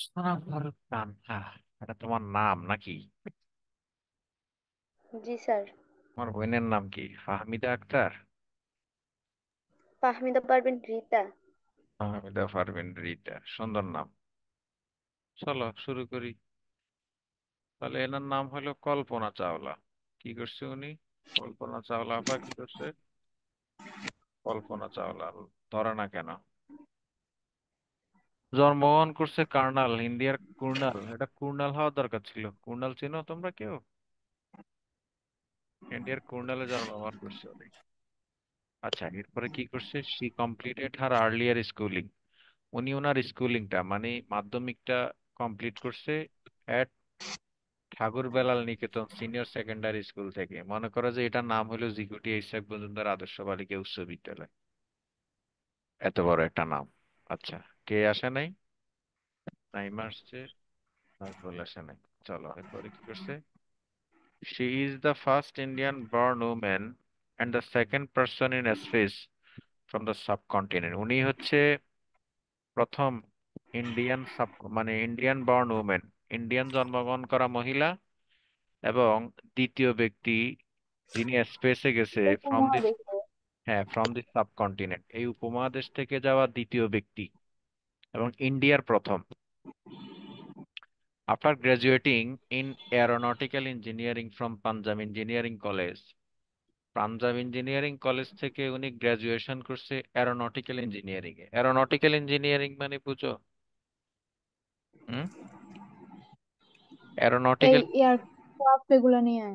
সানা ফারুক খান, এটা তোমার নাম নাকি? জি স্যার। তোমার বোনের নাম কি ফাহমিদা আক্তার? ফাহমিদা পারবেন রিতা। ফাহমিদা পারভিন রিতা, সুন্দর নাম। চলো শুরু করি। তাহলে এনার নাম হলো কল্পনা চাওলা। কি করছে উনি? কল্পনা চাওলা আপা কি করছে? কল্পনা চাওলা ধরে না কেন? জন্মগ্রহণ করছে কার্নাল, ইন্ডিয়ার কুর্নাল। এটা কুর্নাল হওয়ার দরকার ছিল। কুর্নাল চেনো তোমরা কেউ? ইন্ডিয়ার কুর্নালে জন্মগ্রহণ করছে উনি। আচ্ছা, এরপরে কি করছে? She completed her earlier schooling. উনি ওনার স্কুলিংটা মানে মাধ্যমিকটা কমপ্লিট করছে এট ঠাকুর বেলাল নিকেতন সিনিয়র সেকেন্ডারি স্কুল থেকে। মনে করো যে এটার নাম হলো জিকুটি ইসহাক মজুমদার আদর্শ বালিকা উচ্চ বিদ্যালয়। এত বড় একটা নাম। আচ্ছা, কে আসে নাই? নাইমা আসছে, নাজমুল আসে নাই। চলো এরপরে কি করছে? She is the first Indian born woman and the second person in space from the subcontinent. উনি হচ্ছে প্রথম ইন্ডিয়ান মানে ইন্ডিয়ান বর্ন উমেন, ইন্ডিয়ান জন্মগ্রহণ করা মহিলা, এবং দ্বিতীয় ব্যক্তি যিনি স্পেসে গেছে ফ্রম দিস। উপমহাদেশে। হ্যাঁ, ফ্রম দিস সাবকন্টিনেন্ট, এই উপমহাদেশ থেকে যাওয়া দ্বিতীয় ব্যক্তি এবং ইন্ডিয়ার প্রথম। After গ্রাজুয়েটিং in aeronautical engineering from Punjab engineering college, Punjab engineering college থেকে উনি গ্রাজুয়েশন করছে অ্যারোনটিক্যাল ইঞ্জিনিয়ারিং এ। অ্যারোনটিক্যাল ইঞ্জিনিয়ারিং মানে বুঝো? হুম? এই অ্যারোনটিক্যাল। এয়ারক্রাফট এগুলো নিয়ে।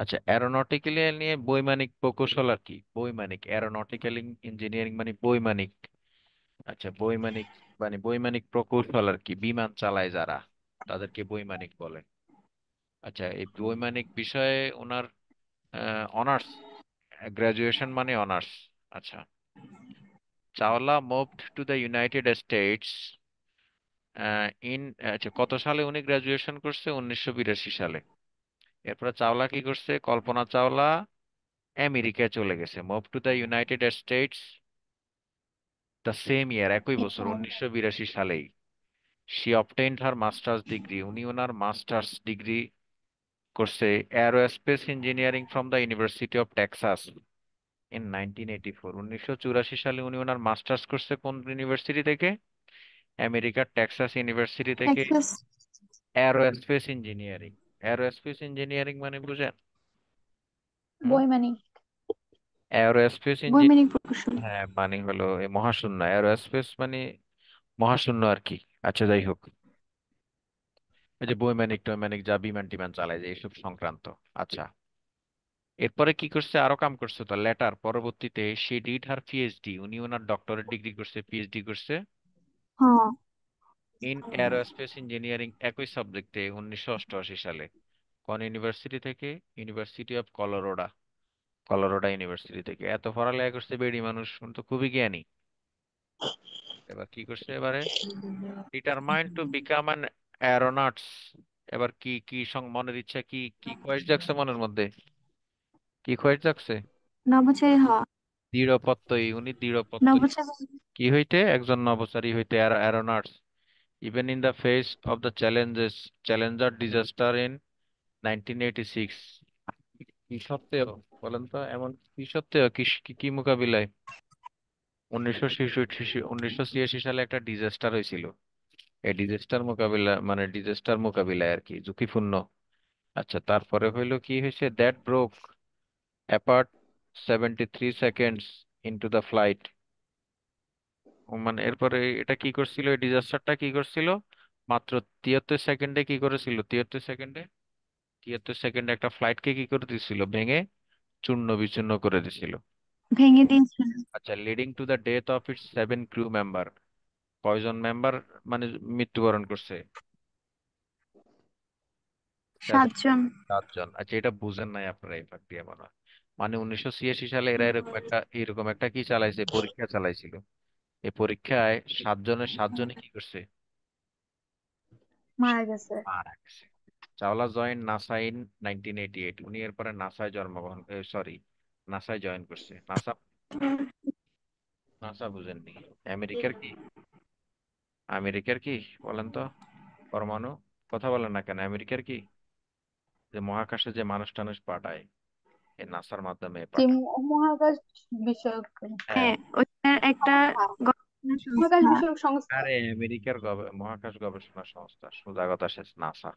আচ্ছা, অ্যারোনটিক্যাল নিয়ে বৈমানিক প্রকৌশল আর কি, বৈমানিক। অ্যারোনটিক্যাল ইঞ্জিনিয়ারিং মানে বৈমানিক। আচ্ছা, বৈমানিক মানে বৈমানিক প্রকৌশল আর কি, বিমান চালায় যারা, তাদেরকে বৈমানিক বলে। আচ্ছা, এই বৈমানিক বিষয়ে ওনার অনার্স, গ্রাজুয়েশন মানে অনার্স। আচ্ছা, Chawla moved to the United states in, আচ্ছা কত সালে উনি গ্রাজুয়েশন করছে? 1982 সালে। এরপরে চাওলা কি করছে? কল্পনা চাওলা আমেরিকায় চলে গেছে, move to the United states the same ইয়ার, একই বছর 1982 সালেই। She obtained her masters degree, উনি ওনার মাস্টার্স ডিগ্রি করছে aerospace engineering from the university of Texas in 1984। 1984 সালে উনি ওনার মাস্টার্স করছে কোন ইউনিভার্সিটি থেকে? আমেরিকার টেক্সাস ইউনিভার্সিটি থেকে। Texas. Aerospace engineering. Aerospace engineering মানে বুঝেন? হুম? বৈমানিক। অ্যারোস্পেস ইঞ্জিন, বৈমানিক প্রকৌশল। হ্যাঁ মানে হলো এই মহাশূন্য, অ্যারোস্পেস মানে মহাশূন্য আর কি। আচ্ছা যাই হোক, ওই যে বৈমানিক টৈমানিক যা বিমান টিমান চালায় যে এইসব সংক্রান্ত। আচ্ছা, এরপরে কি করছে? আরো কাম করছে তো লেটার, পরবর্তীতে সে ডিড হার পিএইচডি, উনি ওনার ডক্টরেট ডিগ্রি করছে, পিএইচডি করছে হ্যাঁ। ইন অ্যারোস্পেস ইঞ্জিনিয়ারিং একই সাবজেক্টে 1988 সালে। কোন ইউনিভার্সিটি থেকে? University of Colorado, Colorado university থেকে। এত পড়ালেখা করছে বেডি মানুষ, উনি তো খুবই জ্ঞানী। এবার কি করছে এবারে? Determined to become an aeronauts. এবার কি কি মনের ইচ্ছা কি, কি খোয়াইশ জাগছে মনের মধ্যে? কি খোয়াইশ জাগছে? নভোচারী হওয়া। দৃঢ়প্রত্যয়ী, উনি দৃঢ়প্রত্যয়ী। নভোচারী। কি হইতে? একজন নভোচারী হইতে, aeronauts. Even in the face of the challenges, Challenger disaster in 1986। কি সত্ত্বেও, বলেন তো এমন কি সত্ত্বেও, কি কি কি মোকাবিলায়? 1986 সালে একটা ডিজাস্টার হয়েছিল, এই ডিজাস্টার মোকাবিলা মানে ডিজাস্টার মোকাবিলায় আর কি, ঝুঁকিপূর্ণ। আচ্ছা, তারপরে হইলো কি হয়েছে? That broke apart 73 seconds into the flight. মানে এরপরে এটা কি করছিল? এই ডিজাস্টারটা কি করছিল? মাত্র 73 সেকেন্ডে কি করেছিল? 73 সেকেন্ডে, 73 সেকেন্ডে একটা ফ্লাইটকে কি করে দিছিল? ভেঙে চূর্ণ বিচূর্ণ করে দিছিল। ভেঙে দিয়েছে। আচ্ছা, leading to the death of its 7 crew member. কয়জন মেম্বার মানে মৃত্যুবরণ করছে? 7। 7 জন। 7 জন। আচ্ছা, এটা বুঝেন নাই আপনারা এই ফাঁক দিয়ে মনে হয়। মানে 1986 সালে এরা এরকম একটা কি চালাইছে, পরীক্ষা চালাইছিল। এই পরীক্ষায় 7 জনের 7 জনই কি করছে? মারা গেছে। মারা গেছে। Chawla join NASA in 1988। উনি এরপরে নাসায় জন্মগ্রহণ, সরি, নাসায় জয়েন করছে। নাসা, নাসা বুঝেননি? আমেরিকার কি? আমেরিকার কি বলেন তো? পরমাণু, কথা বলেন না কেন, আমেরিকার কি? যে মহাকাশে যে মানুষ টানুষ পাঠায়, এই নাসার মাধ্যমে কি পাঠায়। মহাকাশ বিষয়ক? হ্যাঁ। হ্যাঁ, ওইটার একটা সংস্থা। গবেষণা মহাকাশ সংস্থা। বিষয়ক সংস্থা। আরে আমেরিকার মহাকাশ গবেষণা সংস্থা, সোজা কথা শেষ, নাসা।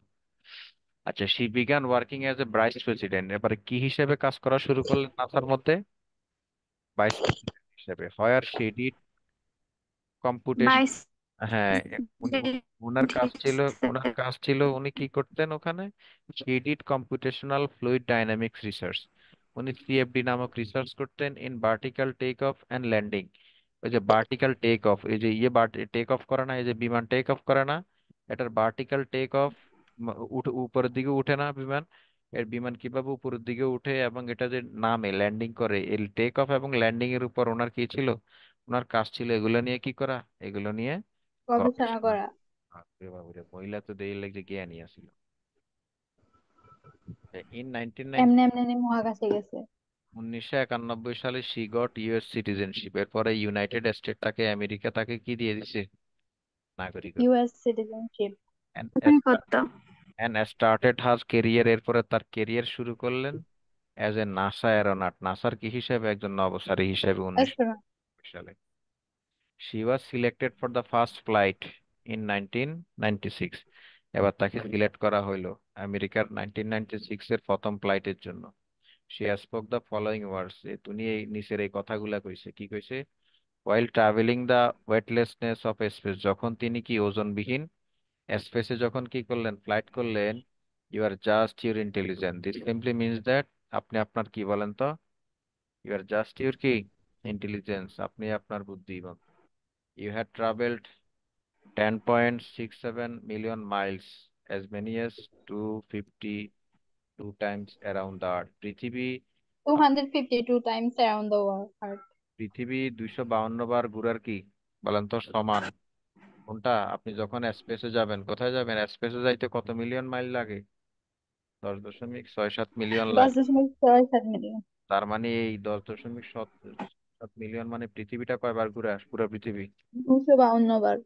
আচ্ছা, she began working as a vice president, এবারে কি হিসেবে কাজ করা শুরু করলেন নাসার মধ্যে? ভাইস প্রেসিডেন্ট হিসেবে। হোয়ার শি ডিড কম্পিউটেশন। ভাইস হ্যাঁ, উনি ওনার কাজ ছিল, ওনার কাজ ছিল উনি কি করতেন ওখানে? He did computational fluid dynamics research. উনি সিএফডি নামক রিসার্চ করতেন in vertical take off and landing. ওই যে ভার্টিক্যাল টেক অফ, এই যে ইয়ে টেক অফ করে না, এই যে বিমান টেক অফ করে না, এটার ভার্টিক্যাল টেক অফ, উঠে উপরের দিকে উঠে না বিমান, এর বিমান কিভাবে উপরের দিকে উঠে এবং এটা যে নামে ল্যান্ডিং করে, এই টেক অফ এবং ল্যান্ডিং এর উপর ওনার কি ছিল? ওনার কাজ ছিল এগুলো নিয়ে কি করা, এগুলো নিয়ে গবেষণা গবেষণা। করা। বাপরে বাপরে, মহিলা তো দেরি লাগছে জ্ঞানী আছিল। ইন এমনি এমনি নি মহাকাশে গেছে। 1991 সালে শি গট ইউএস সিটিজেনশিপ। এরপরে ইউনাইটেড স্টেট তাকে, আমেরিকা তাকে কি দিয়ে দিছে? নাগরিকত্ব। US citizenship. নাগরিকত্ব। এন্ড স্টার্টেড হাজ কেরিয়ার, এরপরে তার কেরিয়ার শুরু করলেন অ্যাজ এ নাসা অ্যারোনট, নাসার কি হিসেবে, একজন নভোচারী হিসেবে অ্যাস্ট্রোনট। 1990 সালে। She was selected for the first flight in 1996। এবার তাকে সিলেক্ট করা হইলো আমেরিকার 1996 এর প্রথম ফ্লাইটের জন্য। সে স্পোক দ্য ফলোইং ওয়ার্ডস, তুমি এই নিচের এই কথাগুলা কইছে, কি কইছে? ওয়াইল travelling the weightlessness of speech, যখন তিনি কি ওজনবিহীন স্পেসে যখন কি করলেন, ফ্লাইট করলেন, you are just your intelligent, this simply means that, আপনি আপনার কি বলেন তো, ইউ আর জাস্ট ইউর কি ইন্টেলিজেন্স, আপনি আপনার বুদ্ধিমান। You had travelled 10.67 million miles, as many as 252 times around the earth। পৃথিবী, 252 টাইমস অ্যারাউন্ড দ্য আর্থ। পৃথিবী 252 বার ঘুরার কি বলেন তো সমান। কোনটা? আপনি যখন স্পেসে যাবেন, কোথায় যাবেন, স্পেসে যাইতে কত মিলিয়ন মাইল লাগে? 10.67 মিলিয়ন দশ লাগে। দশমিক ছয় সাত মিলিয়ন তার মানে এই 10.7 মিলিয়ন মানে পৃথিবীটা কয়বার ঘুরে পুরো পৃথিবী? 252 বার।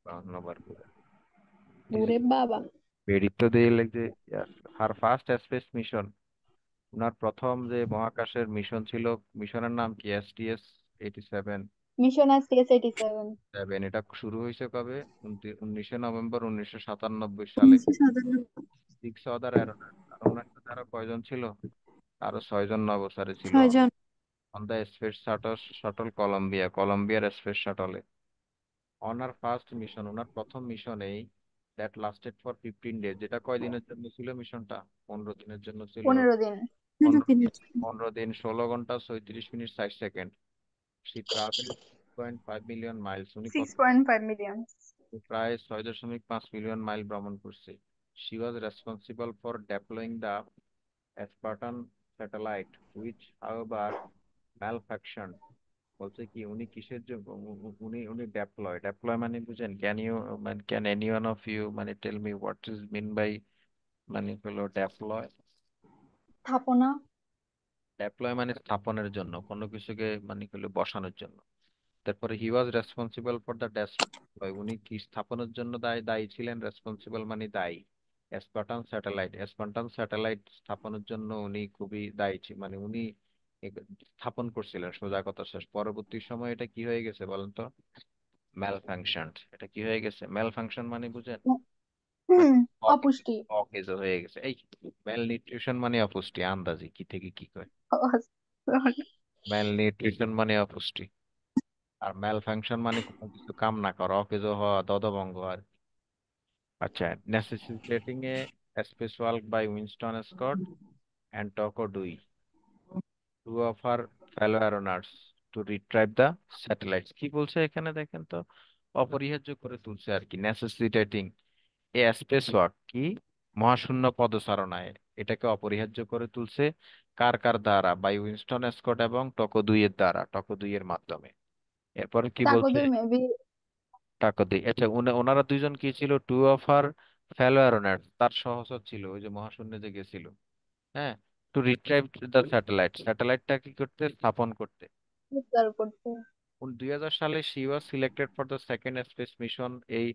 52 বার ঘুরে। ওরে বাবা। বেরিত দিয়ে লাগছে। হার ফার্স্ট স্পেস মিশন, ওনার প্রথম যে মহাকাশের মিশন ছিল, মিশনের নাম কি? STS-87। Mission STS 87। এটা শুরু হয়েছে কবে? 19শে নভেম্বর 1997 সালে। 1997। 6 আদার অ্যারোনট, আর ওনার সাথে আরো কয়জন ছিল? আরো 6 জন নভোচারী ছিল। 6 জন। On the space shuttle Columbia, কলম্বিয়ার স্পেস শাটলে। ওনার ফার্স্ট মিশন, ওনার প্রথম মিশনেই, দ্যাট লাস্টেড ফর 15 ডেজ, যেটা কয় দিনের জন্য ছিল মিশনটা? 15 দিনের জন্য ছিল। 15 দিন। 15 দিনের জন্য। 15 দিন 16 ঘন্টা 37 minute 60 second. She travel 6.5 million miles, উনি কত? 6.5 মিলিয়ন। প্রায় 6.5 মিলিয়ন মাইল ভ্রমণ করছে। She was responsible for deploying the Spartan satellite, which however malfunction. বলছে কি উনি কিসের জন্য, উনি উনি ডেপ্লয় মানে বুঝেন? ক্যান ইউ, মানে can any one of you মানে tell me what is mean by, মানে হলো ডেপ্লয়? স্থাপনা। ডেপ্লয় মানে স্থাপনের জন্য, কোনো কিছুকে মানে হলো বসানোর জন্য। তারপরে he was responsible for the deploy, উনি কি স্থাপনের জন্য দায়ী দায়ী ছিলেন? রেসপন্সিবল মানে দায়ী। স্পার্টান স্যাটেলাইট স্থাপনের জন্য উনি খুবই দায়ী ছিলেন, মানে উনি স্থাপন করছিলেন, সোজা কথা শেষ। পরবর্তী সময় এটা কি হয়ে গেছে বলেন তো? ম্যাল ফাংশন। এটা কি হয়ে গেছে? ম্যাল ফাংশন মানে বুঝেন? মানে অপুষ্টি। অকেজো হয়ে গেছে। এই ম্যাল নিউট্রিশন মানে অপুষ্টি, আন্দাজি কি থেকে কি কয়। ম্যাল নিউট্রিশন মানে অপুষ্টি, আর ম্যাল ফাংশন মানে কোনো কিছু কাম না করা, অকেজো হওয়া, দদভঙ্গ আর। আচ্ছা, necessitating a space walk by Winston Scott and Takao Doi, two of her fellow aeronauts, to retrieve the satellites. কি বলছে এখানে দেখেন তো? অপরিহার্য করে তুলছে আর কি, নেসেসিটেটিং এ স্পেস ওয়াক কি, মহাশূন্য পদচারণায়, এটাকে অপরিহার্য করে তুলছে। কার কার দ্বারা? বাই উইনস্টন স্কট এবং টকো দুইয়ের দ্বারা, টকো দুইয়ের মাধ্যমে। এরপরে কি বলছে? কাকদের মেবি। টাকা দিই। আচ্ছা, ওনারা দুইজন কি ছিল? টু অফ আর ফেলো অ্যারোনট, তার সহচর ছিল ওই যে মহাশূন্যে যে গেছিল। হ্যাঁ, টু রিট্রাইভ দ্য স্যাটেলাইট, স্যাটেলাইটটা কি করতে? স্থাপন করতে। উদ্ধার করতে। 2000 সালে she was selected for the second space mission. এই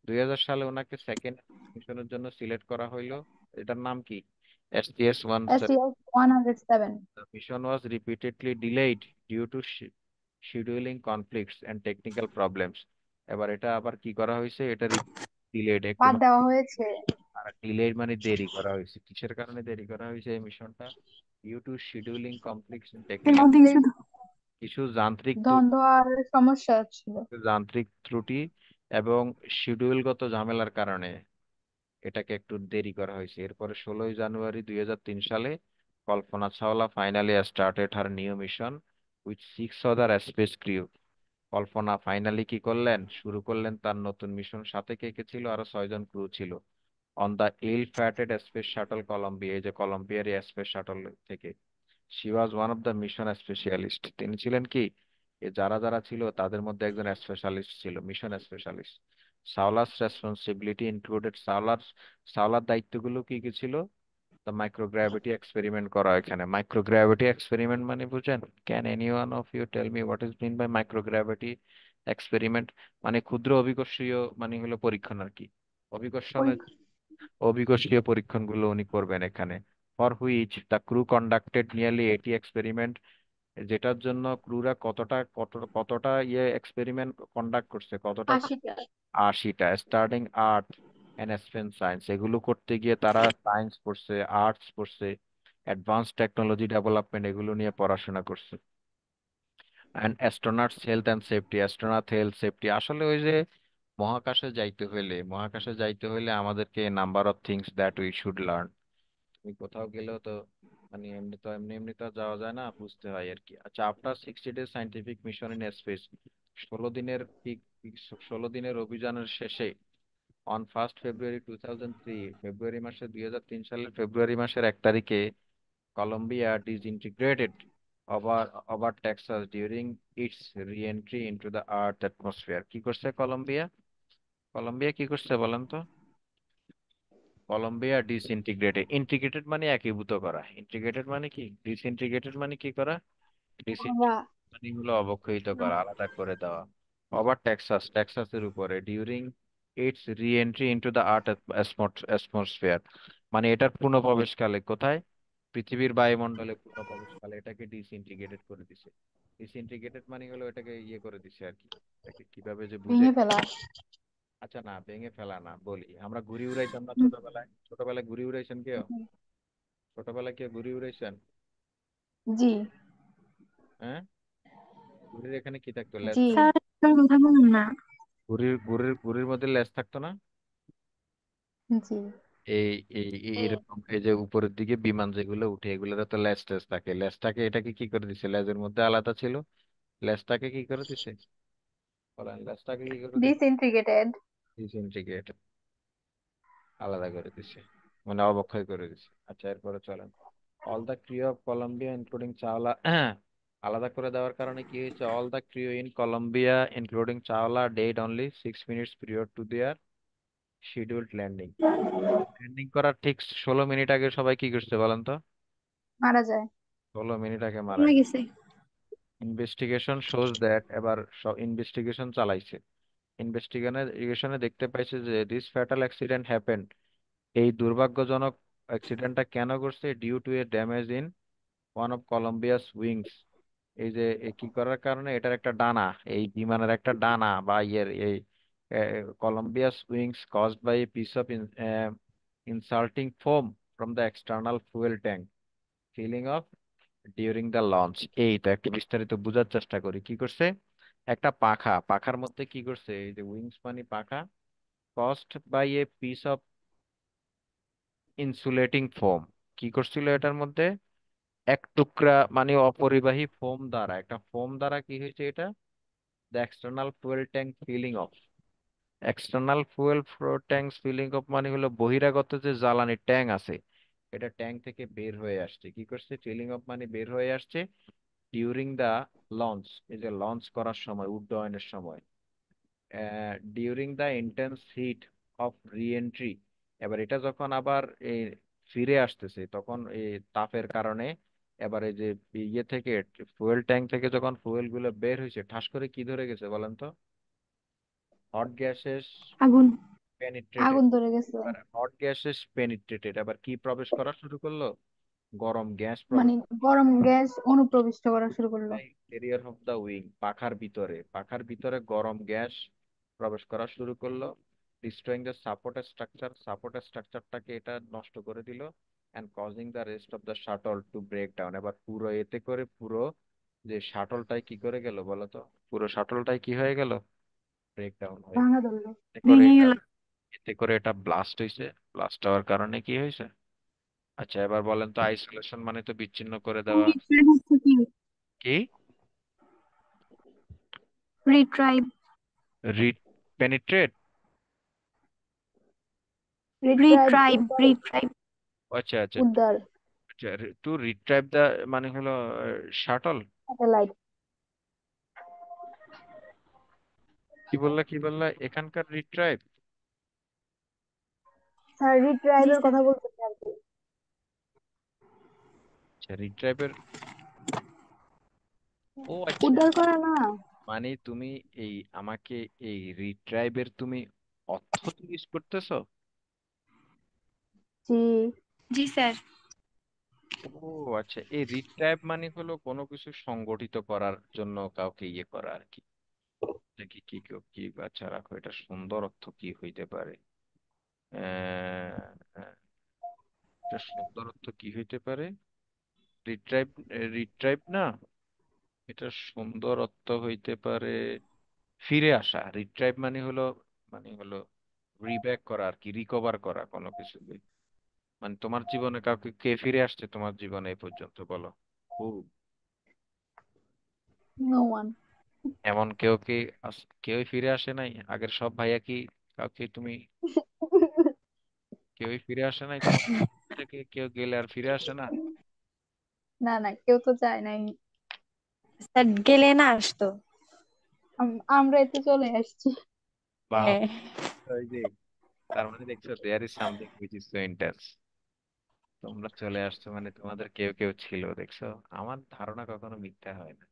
2000 সালে ওনাকে সেকেন্ড মিশনের জন্য সিলেক্ট করা হইলো। এটার নাম কি? STS-1. SES-107. The mission was repeatedly delayed due to scheduling conflicts and technical problems. এবার এটা আবার কি করা হয়েছে? এটা ডিলেড একটু বাদ দেওয়া হয়েছে। ডিলেড মানে দেরি করা হয়েছে। কিসের কারণে দেরি করা হয়েছে এই মিশনটা? Due to scheduling complex technical, conflict, কিছু যান্ত্রিক দ্বন্দ্ব আর সমস্যা ছিল। যান্ত্রিক ত্রুটি এবং শিডিউলগত ঝামেলার কারণে এটাকে একটু দেরি করা হয়েছে। এরপরে 16ই জানুয়ারি 2003 সালে Kalpana Chawla finally started her new mission with 6 other space crew. Kalpana finally কি করলেন? শুরু করলেন তার নতুন মিশন। সাথে কে কে ছিল? আরো 6 জন ক্রু ছিল। On the ill fated space shuttle Columbia, এই যে কলম্বিয়ার স্পেস শাটল থেকে। She was one of the mission specialist. তিনি ছিলেন কি, এ যারা যারা ছিল তাদের মধ্যে একজন স্পেশালিস্ট ছিল, মিশন স্পেশালিস্ট। সাওলাস রেসপন্সিবিলিটি ইনক্লুডেড, সাওলার দায়িত্বগুলো কি কি ছিল? দ্য মাইক্রোগ্র্যাভিটি এক্সপেরিমেন্ট করা। এখানে মাইক্রোগ্র্যাভিটি এক্সপেরিমেন্ট মানে বুঝেন? Can any one of you tell me what is mean by microgravity experiment? মানে ক্ষুদ্র অভিকর্ষীয় মানে হলো পরীক্ষণ আর কি। অভিকর্ষণের অভিকর্ষীয় পরীক্ষণগুলো উনি করবেন এখানে। For which the crew conducted nearly 80 experiment, যেটার জন্য ক্রুরা কতটা এক্সপেরিমেন্ট কন্ডাক্ট করছে, কতটা? 80টা। 80টা। Starting art and space science, এগুলো করতে গিয়ে তারা সায়েন্স পড়ছে, আর্টস পড়ছে, অ্যাডভান্স টেকনোলজি ডেভেলপমেন্ট এগুলো নিয়ে পড়াশোনা করছে। And astronauts health and safety, astronaut health safety, আসলে ওই যে মহাকাশে যাইতে হইলে আমাদেরকে number of things that we should learn. তুমি কোথাও গেলেও তো মানে এমনি তো আর যাওয়া যায় না, বুঝতে হয় আর কি। আচ্ছা, after 60 days scientific mission in space, 16 দিনের 16 দিনের অভিযানের শেষে অন 1 ফেব্রুয়ারি 2003, ফেব্রুয়ারি মাসে 2003 সালের ফেব্রুয়ারি মাসের 1 তারিখে Columbia disintegrated over over Texas during its re-entry into the earth atmosphere. কি করছে কলম্বিয়া? কলম্বিয়া কি করছে বলেন তো? কলম্বিয়া ডিসইন্টিগ্রেটেড, ইন্টিগ্রেটেড মানে একীভূত করা, ইন্টিগ্রেটেড মানে কি, ডিসইন্টিগ্রেটেড মানে কি করা, আমরা ডিসইন্টিগ্রেটেড মানে হলো অবক্ষয়িত করা, আলাদা করে দেওয়া। ওভার টেক্সাসের উপরে ডিউরিং ইটস রি entry into the earth atmosphere, মানে এটার পুনঃপ্রবেশকালে কোথায়? পৃথিবীর বায়ুমণ্ডলে পুনঃপ্রবেশকালে এটাকে ডিসইন্টিগ্রেটেড করে দিছে। ডিসইন্টিগ্রেটেড মানে হলো এটাকে করে দিছে আর কি। এটাকে কিভাবে যে বুঝে। ভেঙে ফেলা। আচ্ছা, না ভেঙে ফেলা না, বলি আমরা ঘুড়ি উড়াইতাম না ছোটবেলায়? ছোটবেলায় ঘুড়ি উড়াইছেন কেউ? ছোটবেলায় কেউ ঘুড়ি উড়াইছেন? জি। হ্যাঁ, ঘুড়ির এখানে কি থাকতো? লেজ জি। থাকতো। স্যার একটার কথা বলুন না। ঘুড়ির মধ্যে লেজ থাকতো না? জি। এই এরকম এই যে উপরের দিকে বিমান যেগুলো উঠে এগুলোর তো লেজ টেজ থাকে, লেজটাকে এটাকে কি করে দিছে? লেজের মধ্যে আলাদা ছিল, লেজটাকে কি করে দিছে বলেন? লেজটাকে কি করে দিছে? ডিসইন্টিগ্রেটেড। ডিসইন্টিগ্রেট, আলাদা করে দিছে, মানে অবক্ষয় করে দিছে। আচ্ছা, এরপরে চলেন। All the crew of Columbia including Chawla, আলাদা করে দেওয়ার কারণে কি হয়েছে? All the crew in Columbia including Chawla dead only 6 minutes period to their scheduled landing. Landing করার ঠিক 16 মিনিট আগে সবাই কি করছে বলেন তো? মারা যায়। 16 মিনিট আগে মারা কমে গেছে। গেছে। ইনভেস্টিগেশন শোজ দ্যাট, এবার ইনভেস্টিগেশন চালাইছে। ইনভেস্টিগেশনে দেখতে পাইছে যে দিস ফ্যাটাল অ্যাক্সিডেন্ট হ্যাপেন্ড, এই দুর্ভাগ্যজনক অ্যাক্সিডেন্টটা কেন করছে? Due to a damage in one of Columbia's wings, এই যে কি করার কারণে? এটার একটা ডানা, এই বিমানের একটা ডানা বা এই Columbia's wings caused by a piece of insulating foam from the external fuel tank feeling off during the launch. এইটা একটু বিস্তারিত বোঝার চেষ্টা করি। কি করছে? একটা পাখার মধ্যে কি করছে? এই যে উইংস মানে পাখা, caused by a piece of insulating foam, কি করছিল এটার মধ্যে? এক টুকরা মানে অপরিবাহী ফোম দ্বারা, একটা ফোম দ্বারা কি হয়েছে এটা? The external fuel tank feeling off, external fuel tank feeling off মানে হলো বহিরাগত যে জ্বালানি ট্যাঙ্ক আছে, এটা ট্যাঙ্ক থেকে বের হয়ে আসছে। কি করছে? ফিলিং অফ মানে বের হয়ে আসছে ডিউরিং দা লঞ্চ, এই যে লঞ্চ করার সময়, উড্ডয়নের সময়। During the intense heat of reentry, এবার এটা যখন আবার এই ফিরে আসতেছে তখন এই তাপের কারণে এবার এই যে ইয়ে থেকে ফুয়েল ট্যাঙ্ক থেকে যখন ফুয়েল গুলো বের হয়েছে ঠাস করে কি ধরে গেছে বলেন তো? হট গ্যাসেস আগুন। পেনিট্রেটেড। আগুন ধরে গেছে। এবার হট গ্যাসেস পেনিট্রেটেড, আবার কি প্রবেশ করা শুরু করলো? গরম গ্যাস মানে প্রবেশ। গরম গ্যাস অনুপ্রবিষ্ট করা শুরু করলো। ইন্টেরিয়র অফ দা উইং, পাখার ভিতরে গরম গ্যাস প্রবেশ করা শুরু করলো, ডিস্ট্রয়িং দ্য সাপোর্ট স্ট্রাকচারটাকে এটা নষ্ট করে দিল, and causing the rest of the shuttle to break down. এবার পুরো এতে করে পুরো যে শাটলটাই কি করে গেল বলো তো? পুরো শাটলটাই কি হয়ে গেল? ব্রেক ডাউন হয়ে ভাঙা ধরলো। এতে করে ভেঙে এটা গেল। এতে করে এটা ব্লাস্ট হয়েছে। ব্লাস্ট হওয়ার কারণে কি হয়েছে? আচ্ছা এবার বলেন তো, আইসোলেশন মানে তো বিচ্ছিন্ন করে দেওয়া। রিট্রাইভ হচ্ছে কি? কি? রিট্রাইভ। পেনিট্রেট। Retrieve retrieve. উদ্ধার। রিট্রাইভ। আচ্ছা আচ্ছা। উদ্ধার। আচ্ছা, টু রিট্রাইভ দা মানে হলো শাটল। স্যাটেলাইট। কি বললা এখানকার রিট্রাইভ? স্যার জি রিট্রাইভের স্যার। কথা বলতেছি আর কি। আচ্ছা রিট্রাইভের। ও আচ্ছা, উদ্ধার করা না। মানে তুমি এই আমাকে এই রিট্রাইভের তুমি অর্থ জিজ্ঞেস করতেছো? জি। জি স্যার। ও আচ্ছা, এই রিট্রাইভ মানে হলো কোনো কিছু সংগঠিত করার জন্য কাউকে ইয়ে করা আর কি। এটা কি কি কি কি- আচ্ছা রাখো, এটা সুন্দর অর্থ কি হইতে পারে? আহ, এটা সুন্দর অর্থ কি হইতে পারে? রিট্রাইভ। রিট্রাইভ না, এটা সুন্দর অর্থ হইতে পারে ফিরে আসা। রিট্রাইভ মানে হলো রিব্যাক করা আর কি, রিকভার করা কোনো কিছু। মানে তোমার জীবনে কাউকে কে ফিরে আসছে তোমার জীবনে এই পর্যন্ত বলো? হু? No one. এমন কেউ কি কেউই ফিরে আসে নাই আগের সব ভাইয়া কি? কাউকে তুমি কেউই ফিরে আসে নাই তোমার থেকে? কেউ গেলে আর ফিরে আসে না? না না, কেউ তো চায় নাই। স্যার গেলে না আসতো। আমরাই তো চলে আসছি। বাহ, হ্যাঁ। ওই যে, তার মানে দেখছো there is something which is so intense. তোমরা চলে আসছো মানে তোমাদের কেউ কেউ ছিল, দেখছো? আমার ধারণা কখনো মিথ্যা হয় না।